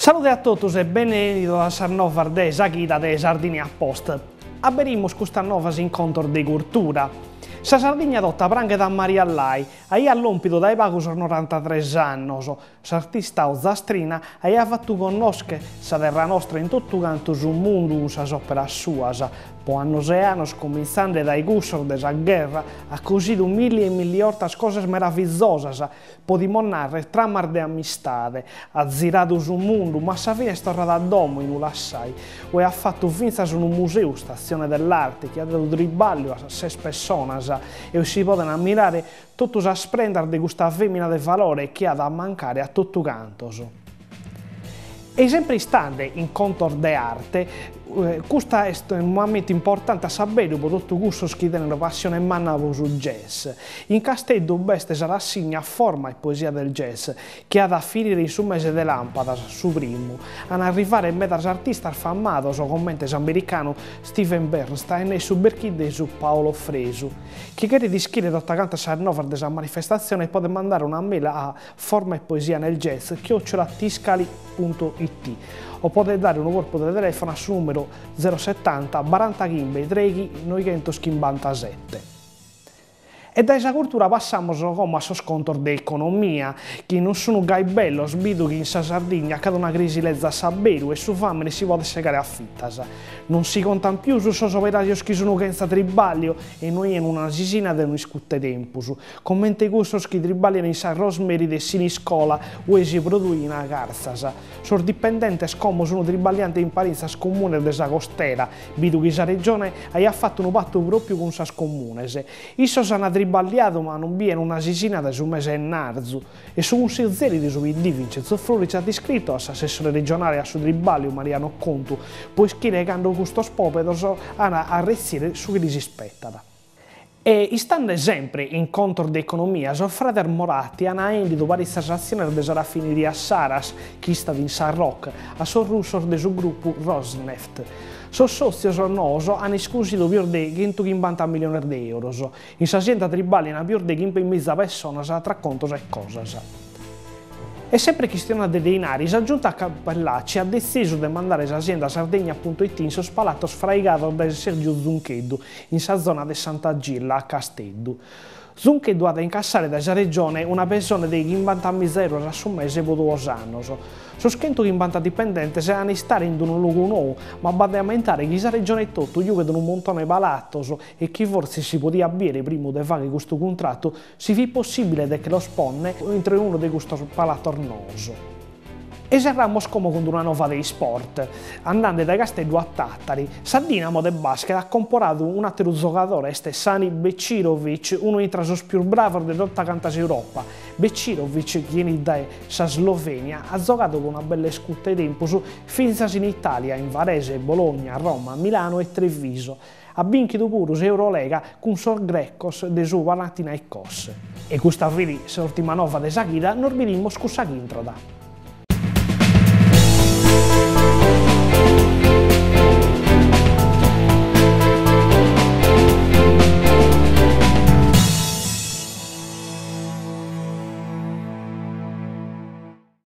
Salute a tutti e benvenuti alla Sarnova de Saghida de Sardinia Post. Aberimus questa nuova incontro di cultura. Sa Sardegna dotta pranche da Maria Lai, ha l'ompido dai pagos 93 anni. S'artista Zastrina ha fatto conoscere sa terra nostra in tutto canto sul mondo sa opera sua. Po annos e annos, cominciando dai gussor della guerra, ha cosido mille e miliardas cose meravigliose, po dimonare tramar de amistade, ha girato sul mondo, ma sa fine è tornata a domo in Ulassai, e ha fatto finza su un museo, stazione dell'arte, che ha dato ribaglio a 6 persone, e si possono ammirare tutto la splendore di questa femmina del valore che ha da mancare a tutto canto. E sempre istante in conto de arte, questo è un momento importante a sapere per tutto questo che hanno passione manna sul jazz. In Castello Beste sarà rassegna forma e poesia del jazz, che ha da finire in su mese de lampada, su primo, ad arrivare in mezzo artisti affamati, come l'americano Steven Bernstein e su Berchide su Paolo Fresu. Chi chiede di scrivere tutta canta Sarnova della manifestazione può mandare una mail a forma e poesia nel jazz @tiscali.it o potete dare un corpo di telefono sul numero 070 45 3 957. E da questa cultura passiamo come a sconto dell'economia, che non sono gai bello, sbido che in Sardegna cade una crisi lezza saberu e su fame si può segare a fittas. Non si contano più su sono operari che sono senza tribaglio e noi in una sisina di noi scutte tempus. Commente questo che tribagliano in San Rosemary de Siniscola o si produce in Garzas. Sono dipendenti come sono tribaglianti in Parenza comune della costera, bido che la regione ha fatto un patto proprio con sas comunes. Isso sono tribagliato ma non viene una sisina su mese e narzu e su un silzeri di subidi Vincenzo Flori ci ha descritto assessore regionale a su tribaglio Mariano Contu, poi scrive che hanno questo spopedo a rezzire su che si aspettano. E stando sempre in contro di economia, so frater Moratti hanno indito varie transazioni della raffineria Saras, che sta in San Roque, a sul russo del suo gruppo Rosneft. Sos sozi noso hanno escluso più di 150 milioni di euro. In azienda tribali hanno più di 15.000 persone tra contos e cose. E sempre questione dei denari, la giunta Cappellacci ha deciso di mandare l'azienda Sardegna.it in sospalato sfraigato da Sergio Zuncheddu, in sa zona di Santa Gilla, a Castello. Zuncheddu ha da incassare dalla regione una pensione di 50.000 euro su mese per 2 anni. Soschento che 50 dipendenti se hanno stare in un luogo nuovo, ma va ad aumentare che la regione è tutto, io vedo un montone palattoso e che forse si poteva avere prima di fare questo contratto, si fi possibile che lo sponne entro uno di questo palattornoso. E cerramos come con una nuova dei sport, andando da Castello a Tattari. Sa Dinamo de Basket ha comprato un altro giocatore, Sani Becirovic, uno dei trasos più bravi di tutta canta Europa. Becirovic, che viene da Slovenia, ha giocato con una bella scutte di tempo su finzas in Italia, in Varese, Bologna, Roma, Milano e Treviso. Ha vinto pure Eurolega con Sor Grecos de su Panathinaikos. E questa è l'ultima nuova di Saghida, non vediamo scusa introda.